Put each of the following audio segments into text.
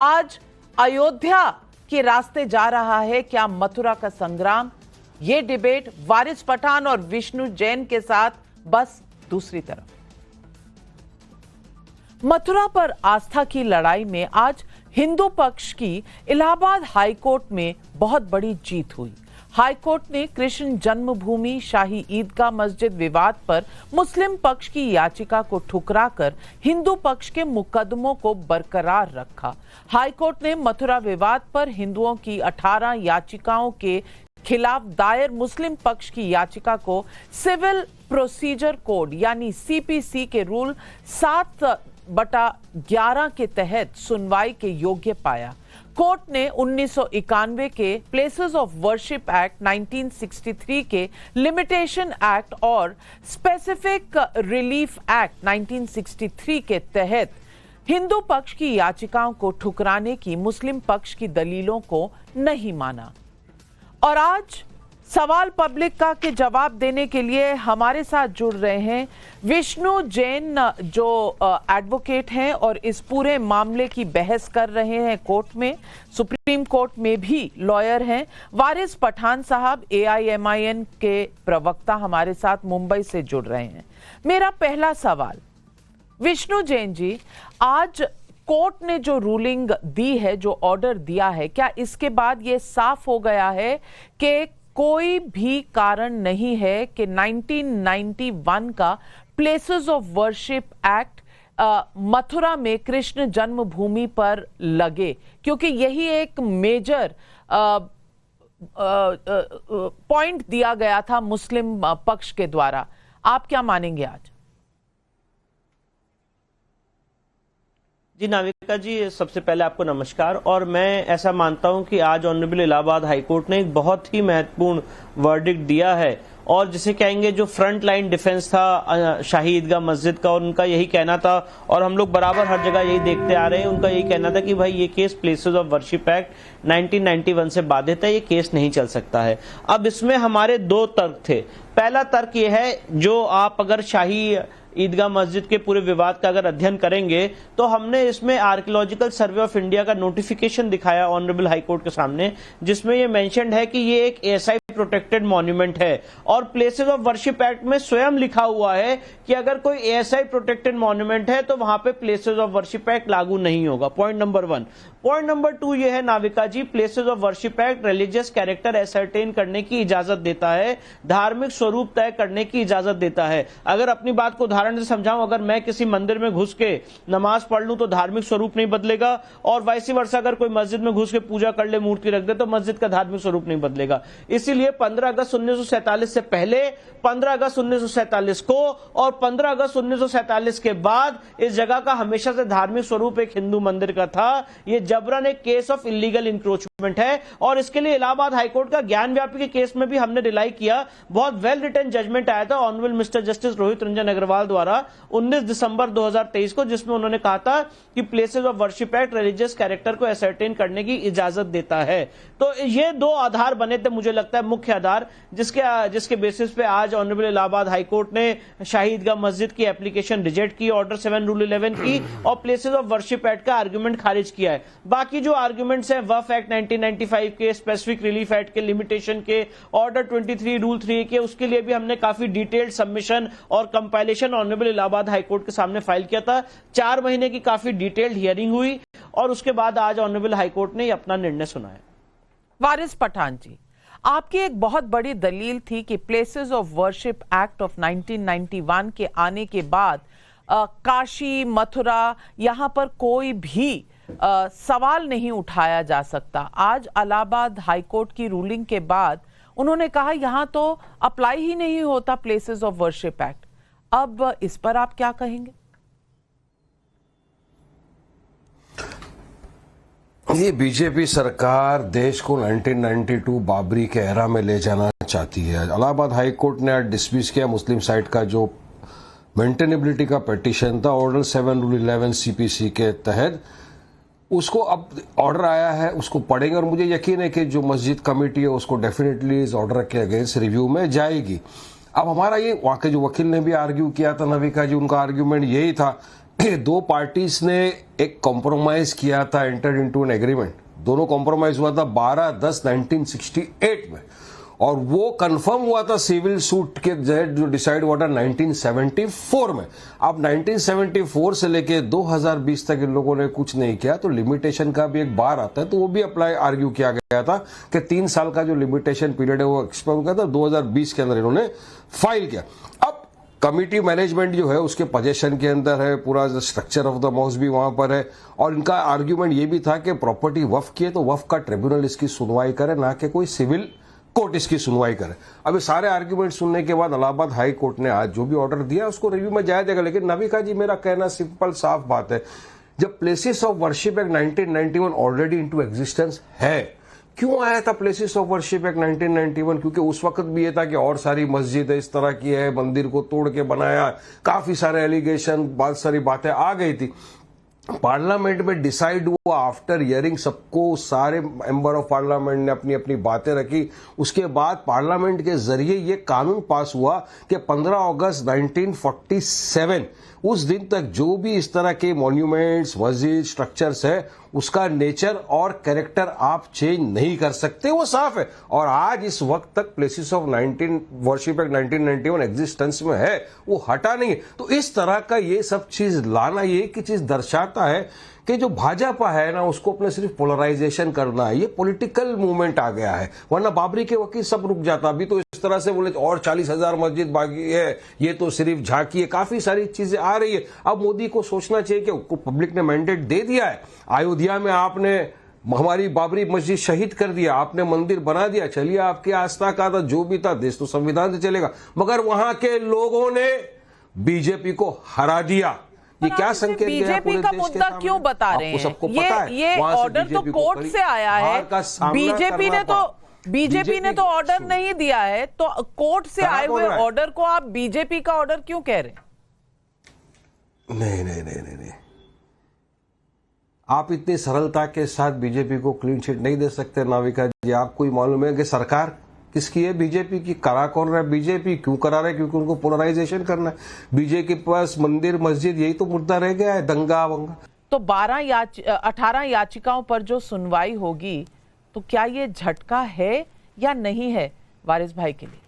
आज अयोध्या के रास्ते जा रहा है क्या मथुरा का संग्राम? ये डिबेट वारिस पठान और विष्णु जैन के साथ बस दूसरी तरफ। मथुरा पर आस्था की लड़ाई में आज हिंदू पक्ष की इलाहाबाद हाईकोर्ट में बहुत बड़ी जीत हुई। हाईकोर्ट ने कृष्ण जन्मभूमि शाही ईदगाह मस्जिद विवाद पर मुस्लिम पक्ष की याचिका को ठुकराकर हिंदू पक्ष के मुकदमों को बरकरार रखा। हाईकोर्ट ने मथुरा विवाद पर हिंदुओं की 18 याचिकाओं के खिलाफ दायर मुस्लिम पक्ष की याचिका को सिविल प्रोसीजर कोड यानी सीपीसी के रूल 7/11 के तहत सुनवाई के योग्य पाया। कोर्ट ने 1991 के प्लेसेस ऑफ वर्शिप एक्ट 1963 के लिमिटेशन एक्ट और स्पेसिफिक रिलीफ एक्ट 1963 के तहत हिंदू पक्ष की याचिकाओं को ठुकराने की मुस्लिम पक्ष की दलीलों को नहीं माना। और आज सवाल पब्लिक का के जवाब देने के लिए हमारे साथ जुड़ रहे हैं विष्णु जैन, जो एडवोकेट हैं और इस पूरे मामले की बहस कर रहे हैं कोर्ट में, सुप्रीम कोर्ट में भी लॉयर हैं। वारिस पठान साहब AIMIN के प्रवक्ता हमारे साथ मुंबई से जुड़ रहे हैं। मेरा पहला सवाल, विष्णु जैन जी, आज कोर्ट ने जो रूलिंग दी है, जो ऑर्डर दिया है, क्या इसके बाद ये साफ हो गया है कि कोई भी कारण नहीं है कि 1991 का places of worship act Mathura में कृष्ण जन्मभूमि पर लगे, क्योंकि यही एक मेजर पॉइंट दिया गया था मुस्लिम पक्ष के द्वारा। आप क्या मानेंगे आज? जी नाविका जी, सबसे पहले आपको नमस्कार। और मैं ऐसा मानता हूं कि आज ऑनरेबल इलाहाबाद हाईकोर्ट ने एक बहुत ही महत्वपूर्ण वर्डिक्ट दिया है, और जिसे कहेंगे जो फ्रंट लाइन डिफेंस था शाही ईदगाह मस्जिद का, और उनका यही कहना था, और हम लोग बराबर हर जगह यही देखते आ रहे हैं, उनका यही कहना था कि भाई ये case places of worship act 1991 से बाधित है, ये केस नहीं चल सकता है। अब इसमें हमारे दो तर्क थे। पहला तर्क ये है, जो आप अगर शाही ईदगाह मस्जिद के पूरे विवाद का अगर अध्ययन करेंगे तो हमने इसमें आर्कियोलॉजिकल सर्वे ऑफ इंडिया का नोटिफिकेशन दिखाया ऑनरेबल हाईकोर्ट के सामने, जिसमें ये मेंशन्ड है कि ये एक ASI प्रोटेक्टेड मॉन्यूमेंट है, और प्लेसेस ऑफ वर्शिप एक्ट में स्वयं लिखा हुआ है कि अगर कोई ASI प्रोटेक्टेड मॉन्यूमेंट है तो वहां पे प्लेसेस ऑफ वर्शिप एक्ट लागू नहीं होगा। Point number 1। पॉइंट नंबर 2 ये है Navika ji, places of worship act religious character ascertain करने की इजाजत देता है, धार्मिक स्वरूप तय करने की इजाजत देता है। अगर अपनी बात को उदाहरण से समझाऊं, अगर मैं किसी मंदिर में घुस के नमाज पढ़ लूं तो धार्मिक स्वरूप नहीं बदलेगा, और वाइसी वर्षा अगर कोई मस्जिद में घुस के पूजा कर ले, मूर्ति रख दे, तो मस्जिद का धार्मिक स्वरूप नहीं बदलेगा। इसीलिए 15 अगस्त 1947 से पहले, 15 अगस्त 1947 को और 15 अगस्त 1947 के बाद इस जगह का हमेशा से धार्मिक स्वरूप एक हिंदू मंदिर का था। ये जबरन एक केस ऑफ इलीगल इंक्रोचमेंट है, और इसके लिए इलाहाबाद हाईकोर्ट का ज्ञान व्यापी के केस में भी हमने रिलाई किया। बहुत वेल रिटन जजमेंट आया था honourable mister justice Rohit Ranjan Agrawal द्वारा 19 दिसंबर 2023 को, जिसमें उन्होंने कहा था कि places of worship act religious character को एसरटेन करने की इजाजत देता है। तो ये दो आधार बने थे, मुझे लगता है मुख्य आधार, जिसके बेसिस पे आज ऑनरेबल इलाहाबाद हाईकोर्ट ने शाही ईदगाह मस्जिद की एप्लीकेशन रिजेक्ट की, ऑर्डर 7 रूल 11 की, और प्लेसेस ऑफ वर्शिप एक्ट का आर्ग्यूमेंट खारिज किया है। बाकी जो आर्ग्यूमेंट्स हैं वफ एक्ट 1995 के, स्पेसिफिक रिलीफ एक्ट के, लिमिटेशन के, ऑर्डर 23 रूल 3 के, उसके लिए भी हमने काफी डिटेल्ड सबमिशन और कंपाइलेशन ऑनरेबल इलाहाबाद हाईकोर्ट के सामने फाइल किया था। 4 महीने की काफी डिटेल्ड हियरिंग हुई, और उसके बाद आज ऑनरेबल हाईकोर्ट ने अपना निर्णय सुनाया। वारिस पठान जी, आपकी एक बहुत बड़ी दलील थी कि places of worship act of 1991 के आने के बाद काशी, मथुरा, यहां पर कोई भी सवाल नहीं उठाया जा सकता। आज इलाहाबाद हाईकोर्ट की रूलिंग के बाद उन्होंने कहा यहां तो अप्लाई ही नहीं होता प्लेसेस ऑफ वर्शिप एक्ट। अब इस पर आप क्या कहेंगे? ये बीजेपी सरकार देश को 1992 बाबरी के एरा में ले जाना चाहती है। इलाहाबाद हाईकोर्ट ने आज डिसमिस किया मुस्लिम साइड का जो मेंटेनेबिलिटी का पिटीशन था ऑर्डर 7 रूल 11 CPC के तहत। उसको अब ऑर्डर आया है, उसको पढ़ेंगे, और मुझे यकीन है कि जो मस्जिद कमेटी है उसको डेफिनेटली इस ऑर्डर के अगेंस्ट रिव्यू में जाएगी। अब हमारा ये वाकई जो वकील ने भी आर्ग्यू किया था नविका जी, उनका आर्ग्यूमेंट यही था दो पार्टीज ने एक कॉम्प्रोमाइज किया था, एंटर्ड इनटू एन एग्रीमेंट। दोनों कॉम्प्रोमाइज हुआ था 12/10/1968 में, और वो कंफर्म हुआ था सिविल सूट के जज जो डिसाइड हुआ था 1974 में। अब 1974 से लेके 2020 तक इन लोगों ने कुछ नहीं किया, तो लिमिटेशन का भी एक बार आता है, तो वो भी अप्लाई आर्ग्यू किया गया था कि 3 साल का जो लिमिटेशन पीरियड है वो एक्सपायर हो गया था। 2020 के अंदर इन्होंने फाइल किया। अब कमिटी मैनेजमेंट जो है उसके पोजीशन के अंदर है, पूरा स्ट्रक्चर ऑफ द माउस भी वहां पर है, और इनका आर्ग्यूमेंट ये भी था कि प्रॉपर्टी वक्फ की है तो वक्फ का ट्रिब्यूनल इसकी सुनवाई करे, ना कि कोई सिविल कोर्ट इसकी सुनवाई करे। अब ये सारे आर्ग्यूमेंट सुनने के बाद इलाहाबाद हाई कोर्ट ने आज जो भी ऑर्डर दिया उसको रिव्यू में जाया जाएगा। लेकिन नाविका जी, मेरा कहना सिंपल साफ बात है, जब places of worship act 1991 already into existence है, क्यों आया था प्लेसेस ऑफ वर्शिप एक्ट 1991? क्योंकि उस वक्त भी ये था कि और सारी मस्जिद इस तरह की है, मंदिर को तोड़ के बनाया, काफी सारे एलिगेशन, बहुत सारी बातें आ गई थी। पार्लियामेंट में डिसाइड हुआ आफ्टर हियरिंग सबको, सारे मेंबर ऑफ पार्लियामेंट ने अपनी अपनी बातें रखी। उसके बाद पार्लियामेंट के जरिए ये कानून पास हुआ कि 15 अगस्त 1947 उस दिन तक जो भी इस तरह के मॉन्यूमेंट्स, मस्जिद, स्ट्रक्चर्स है, उसका नेचर और कैरेक्टर आप चेंज नहीं कर सकते, वो साफ है। और आज इस वक्त तक places of worship act 1991 existence में है, वो हटा नहीं है। तो इस तरह का ये सब चीज लाना, ये एक चीज दर्शाता है कि जो भाजपा है ना, उसको अपने सिर्फ पोलराइजेशन करना है, ये पॉलिटिकल मूवमेंट आ गया है। वरना बाबरी के वकील सब रुक जाता। अभी तो इस तरह से बोले और 40,000 मस्जिद बाकी है, ये तो सिर्फ झांकी है, काफी सारी चीजें आ रही है। अब मोदी को सोचना चाहिए कि पब्लिक ने मैंडेट दे दिया है, अयोध्या में आपने हमारी बाबरी मस्जिद शहीद कर दिया, आपने मंदिर बना दिया, चलिए आपकी आस्था का था, जो भी था, देश तो संविधान से चलेगा। मगर वहां के लोगों ने बीजेपी को हरा दिया। ये क्या संकेत गया पूरे बीजेपी का देश के मुद्दा सामने? क्यों बता रहे आपको हैं? सबको पता है, ये वहां से ऑर्डर तो बीजेपी को कोर्ट से आया है, बीजेपी ने तो ऑर्डर नहीं दिया है, तो कोर्ट से आए हुए ऑर्डर को आप बीजेपी का ऑर्डर क्यों कह रहे हैं? नहीं, आप इतनी सरलता के साथ बीजेपी को क्लीन चिट नहीं दे सकते नाविका जी। आपको ही मालूम है कि सरकार किसकी है, बीजेपी की। करा कौन रहा है? बीजेपी। क्यों करा रहा है? क्योंकि उनको पोलराइजेशन करना है। बीजेपी के पास मंदिर, मस्जिद, यही तो मुद्दा रह गया है, दंगा वंगा। तो 18 याचिकाओं पर जो सुनवाई होगी, तो क्या ये झटका है या नहीं है वारिस भाई के लिए?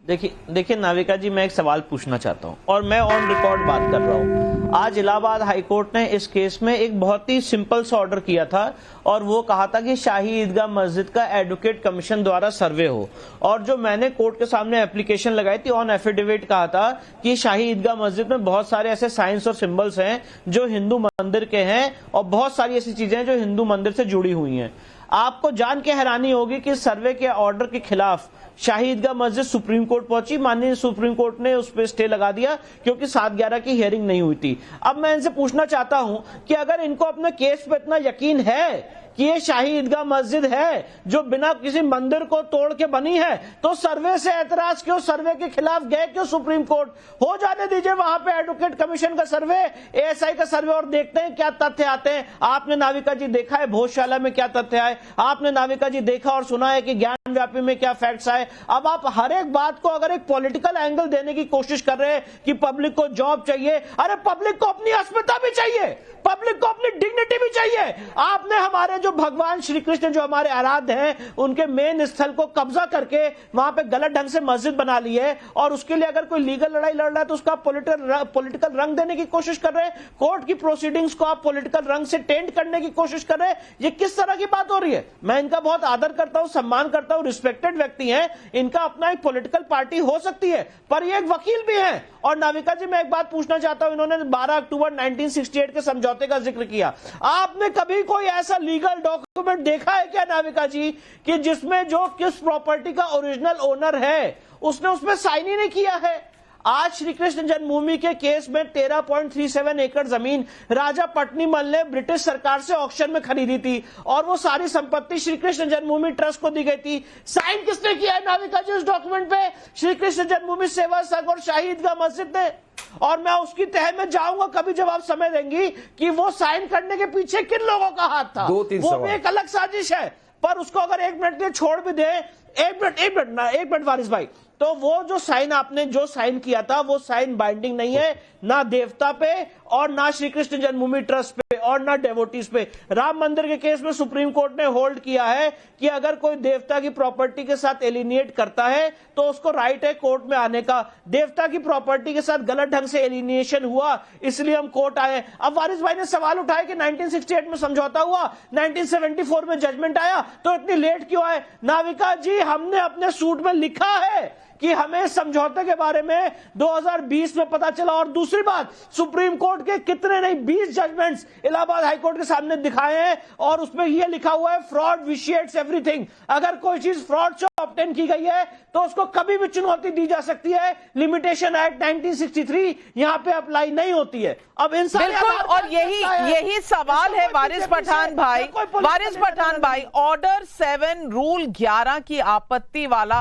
देखिए नाविका जी, मैं एक सवाल पूछना चाहता हूं, और मैं ऑन रिकॉर्ड बात कर रहा हूं। आज इलाहाबाद हाई कोर्ट ने इस केस में एक बहुत ही सिंपल सा ऑर्डर किया था, और वो कहा था कि शाही ईदगाह मस्जिद का एडवोकेट कमीशन द्वारा सर्वे हो। और जो मैंने कोर्ट के सामने एप्लीकेशन लगाई थी, ऑन एफिडेविट कहा था कि शाही ईदगाह मस्जिद में बहुत सारे ऐसे साइंस और सिंबल्स हैं जो हिंदू मंदिर के हैं, और बहुत सारी ऐसी चीजें हैं जो हिंदू मंदिर से जुड़ी हुई हैं। आपको जान के हैरानी होगी कि सर्वे के ऑर्डर के खिलाफ शाही ईदगाह मस्जिद सुप्रीम कोर्ट पहुंची। माननीय सुप्रीम कोर्ट ने उस पर स्टे लगा दिया क्योंकि 7/11 की हियरिंग नहीं हुई थी। अब मैं इनसे पूछना चाहता हूं कि अगर इनको अपने केस पे इतना यकीन है कि ये शाही ईदगाह मस्जिद है जो बिना किसी मंदिर को तोड़ के बनी है, तो सर्वे से ऐतराज क्यों, सर्वे के खिलाफ गए क्यों सुप्रीम कोर्ट? हो जाने दीजिए वहां पे एडवोकेट कमीशन का सर्वे, एएसआई का सर्वे, और देखते हैं क्या तथ्य आते हैं। आपने नाविका जी देखा है भोजशाला में क्या तथ्य आए, आपने नाविका जी देखा और सुना है कि ज्ञान व्यापी में क्या फैक्ट्स आए। अब आप हर एक बात को अगर एक पॉलिटिकल एंगल देने की कोशिश कर रहे हैं कि पब्लिक को जॉब चाहिए, अरे पब्लिक को अपनी अस्मिता भी चाहिए, पब्लिक को अपनी डिग्निटी भी चाहिए। आपने हमारे जो भगवान श्री कृष्ण जो हमारे आराध्य हैं, उनके मेन स्थल को कब्जा करके वहां पे गलत ढंग से मस्जिद बना ली है, और उसके लिए अगर कोई लीगल लड़ाई लड़ रहा है तो उसका पॉलिटिकल रंग देने की कोशिश कर रहे हैं। कोर्ट की प्रोसीडिंग्स को आप पॉलिटिकल रंग से टेंट करने की कोशिश कर रहे हैं। ये किस तरह की बात हो रही है? मैं इनका बहुत आदर करता हूं, सम्मान करता हूं, रिस्पेक्टेड व्यक्ति हैं, इनका अपना एक पॉलिटिकल पार्टी हो सकती है, पर ये एक वकील भी हैं। और नाविका जी, मैं एक बात पूछना चाहता हूं, इन्होंने 12 अक्टूबर 1968 के समझौते का जिक्र किया। आपने कभी कोई ऐसा लीगल डॉक्यूमेंट देखा है क्या नाविका जी कि जिसमें जो किस प्रॉपर्टी का ओरिजिनल ओनर है उसने उसमें साइन ही नहीं किया है? आज श्री कृष्ण जन्मभूमि के केस में 13.37 एकड़ जमीन राजा पट्नीमल ने ब्रिटिश सरकार से ऑक्शन में खरीदी थी, और वो सारी संपत्ति श्री कृष्ण जन्मभूमि ट्रस्ट को दी गई थी। साइन किसने किया है नाविका जी उस डॉक्यूमेंट पे? श्री कृष्ण जन्मभूमि सेवा संघ और शाही ईदगाह मस्जिद ने। और मैं उसकी तह में जाऊंगा कभी जब आप समय देंगी कि वो साइन करने के पीछे किन लोगों का हाथ था। वो भी एक अलग साजिश है, पर उसको अगर 1 मिनट के लिए छोड़ भी दे, एक मिनट वारिस भाई, तो वो जो साइन आपने जो साइन किया था वो साइन बाइंडिंग नहीं है, ना देवता पे और ना श्री कृष्ण जन्मभूमि ट्रस्ट पे और ना डेवोटीज पे। राम मंदिर के केस में सुप्रीम कोर्ट ने होल्ड किया है कि अगर कोई देवता की प्रॉपर्टी के साथ एलिनिएट करता है तो उसको राइट है कोर्ट में आने का। देवता की प्रॉपर्टी के साथ गलत ढंग से एलिनिएशन हुआ, इसलिए हम कोर्ट आए। अब वारिस भाई ने सवाल उठाया कि 1968 में समझौता हुआ, 1974 में जजमेंट आया, तो इतनी लेट क्यों आए? नाविका जी, हमने अपने सूट में लिखा है कि हमें समझौते के बारे में 2020 में पता चला। और दूसरी बात, सुप्रीम कोर्ट के कितने नहीं 20 जजमेंट्स इलाहाबाद हाईकोर्ट के सामने दिखाए हैं और उसमें यह लिखा हुआ है फ्रॉड विशिएट्स एवरीथिंग। अगर कोई चीज फ्रॉड से ऑब्टेन की गई है तो उसको कभी भी चुनौती दी जा सकती है। लिमिटेशन एक्ट 1963 यहां पे अप्लाई नहीं होती है। अब इन बिल्कुल, और यही सवाल है वारिस पठान भाई। वारिस पठान भाई, ऑर्डर 7 रूल 11 की आपत्ति वाली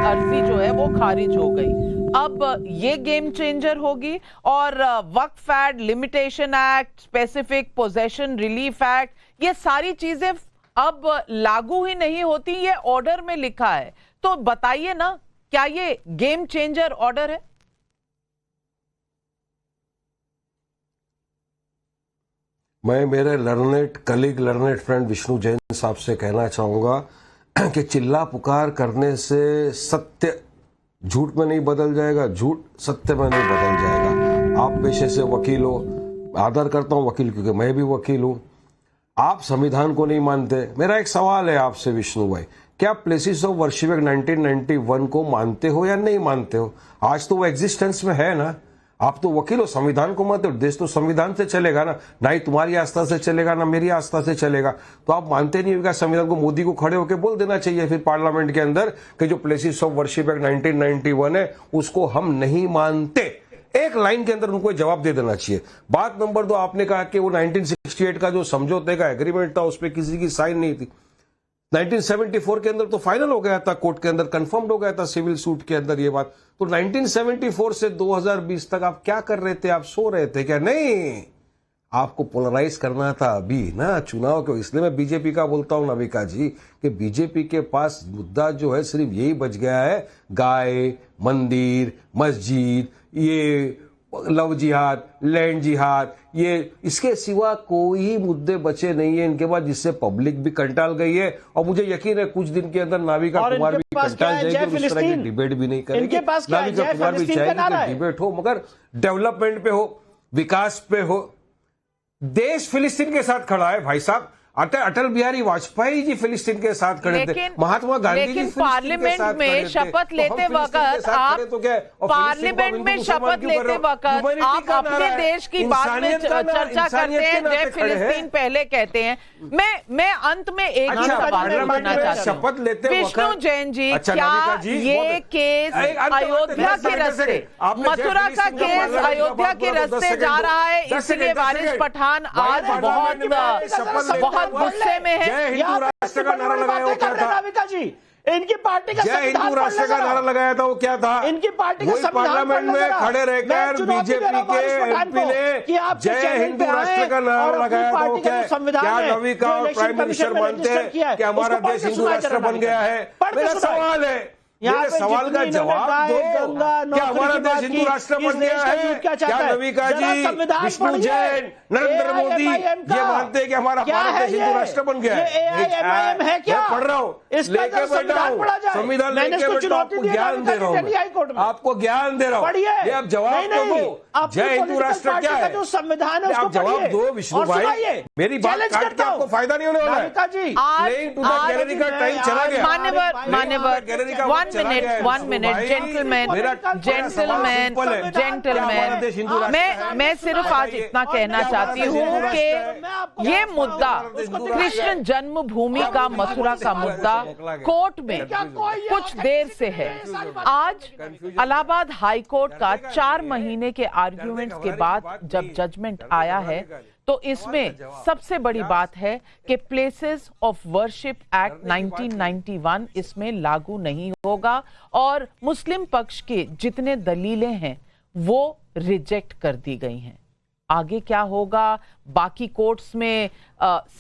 अर्जी जो है वो खारिज हो गई। अब ये गेम चेंजर होगी और Waqf act, limitation act, specific possession relief act, ये सारी चीजें अब लागू ही नहीं होती, ये ऑर्डर में लिखा है। तो बताइए ना, क्या ये गेम चेंजर ऑर्डर है? मैं मेरे learned colleague, learned friend Vishnu Jain साहब से कहना चाहूंगा कि चिल्ला पुकार करने से सत्य झूठ में नहीं बदल जाएगा, झूठ सत्य में नहीं बदल जाएगा। आप पेशे से वकील हो, आदर करता हूं वकील क्योंकि मैं भी वकील हूं। आप संविधान को नहीं मानते। मेरा एक सवाल है आपसे विष्णु भाई, क्या प्लेसेस ऑफ वर्शिप एक्ट 1991 को मानते हो या नहीं मानते हो? आज तो वो एग्जिस्टेंस में है ना। आप तो वकील हो, संविधान को मानते हो। देश तो संविधान से चलेगा ना ही तुम्हारी आस्था से चलेगा ना मेरी आस्था से चलेगा। तो आप मानते नहीं होगा संविधान को? मोदी को खड़े होकर बोल देना चाहिए फिर पार्लियामेंट के अंदर कि जो प्लेसेस ऑफ वर्शिप एक्ट 1991 है उसको हम नहीं मानते। एक लाइन के अंदर उनको जवाब दे देना चाहिए। बात नंबर 2, आपने कहा कि वो 1968 का जो समझौते का एग्रीमेंट था उस पर किसी की साइन नहीं थी। 1974 के अंदर तो फाइनल हो गया था, कोर्ट के अंदर कंफर्म्ड हो गया था सिविल सूट के अंदर ये बात। तो 1974 से 2020 तक आप क्या कर रहे थे? आप सो रहे थे क्या? नहीं, आपको पोलराइज करना था अभी ना चुनाव को। इसलिए मैं बीजेपी का बोलता हूं नाविका जी कि बीजेपी के पास मुद्दा जो है सिर्फ यही बच गया है, गाय, मंदिर, मस्जिद, ये लव जिहाद, लैंड जिहाद, ये इसके सिवा कोई मुद्दे बचे नहीं है इनके पास जिससे पब्लिक भी कंटाल गई है। और मुझे यकीन है कुछ दिन के अंदर नाविका कुमार भी कंटाल जाएगी, उस तरह की डिबेट भी नहीं करेगी। नाविका कुमार भी चाहेगी कि डिबेट हो मगर डेवलपमेंट पे हो, विकास पे हो। देश फिलिस्तीन के साथ खड़ा है भाई साहब। अटल बिहारी वाजपेयी जी फिलिस्तीन के साथ खड़े थे, महात्मा गांधी जी पार्लियामेंट में शपथ लेते वक्त आप पार्लियामेंट में शपथ लेते वक्त आप अपने देश की बात में चर्चा करते हैं, जय फिलिस्तीन पहले कहते हैं। मैं अंत में एक ही सवाल पूछना चाहती हूं, शपथ लेते विष्णु जैन जी, क्या ये केस अयोध्या के रास्ते, मथुरा का केस अयोध्या के रास्ते जा रहा है, इसलिए वारिस पठान आज बहुत गुस्से में है? जय हिंदू राष्ट्र का नारा लगाया वो क्या था? नाविका जी, इनकी पार्टी का जय हिंदू राष्ट्र का नारा लगाया था वो क्या था? इनकी पार्टी का पार्लियामेंट में खड़े रहकर बीजेपी के एमपी ने जय हिंदू राष्ट्र का नारा लगाया था वो क्या? क्या नाविका और प्राइम मिनिस्टर मानते हैं कि हमारा देश हिंदू राष्ट्र बन गया है? मेरा सवाल है, मेरे सवाल का जवाब दो। क्या हमारा देश हिंदू राष्ट्र बन गया है? क्या नाविका जी, विष्णु जैन, नरेंद्र मोदी ये मानते हैं कि हमारा भारत देश हिंदू राष्ट्र बन गया है? है क्या? मैं पढ़ रहा हूँ, लेके बैठा हूँ, संविधान लेके बैठा, आपको ज्ञान दे रहा हूँ, आपको ज्ञान दे रहा हूँ। ये आप जवाब तो दो, जय हिंदू राष्ट्र क्या है? जो संविधान है आप जवाब दो विष्णु भाई। मेरी बात काट के आपको फायदा नहीं होने वाला है। प्लेइंग टू द गैलरी का टाइम चला गया। मान्यवर, one minute, gentlemen, मैं सिर्फ आज इतना कहना चाहती हूँ कि ये मुद्दा कृष्ण जन्मभूमि का, मथुरा का मुद्दा कोर्ट में कुछ देर से है। आज इलाहाबाद हाई कोर्ट का 4 महीने के आर्ग्यूमेंट्स के बाद जब जजमेंट आया है तो इसमें सबसे बड़ी बात है कि प्लेसेस ऑफ वर्शिप एक्ट 1991 इसमें लागू नहीं होगा और मुस्लिम पक्ष के जितने दलीलें हैं वो रिजेक्ट कर दी गई हैं। आगे क्या होगा, बाकी कोर्ट्स में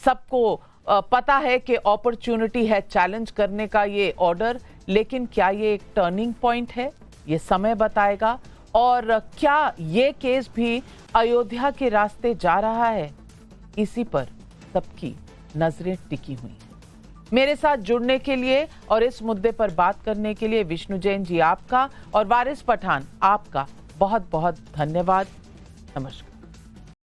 सबको पता है कि अपॉर्चुनिटी है चैलेंज करने का ये ऑर्डर, लेकिन क्या ये एक टर्निंग पॉइंट है, ये समय बताएगा। और क्या ये केस भी अयोध्या के रास्ते जा रहा है, इसी पर सबकी नजरें टिकी हुई हैं। मेरे साथ जुड़ने के लिए और इस मुद्दे पर बात करने के लिए विष्णु जैन जी आपका और वारिस पठान आपका बहुत बहुत धन्यवाद। नमस्कार।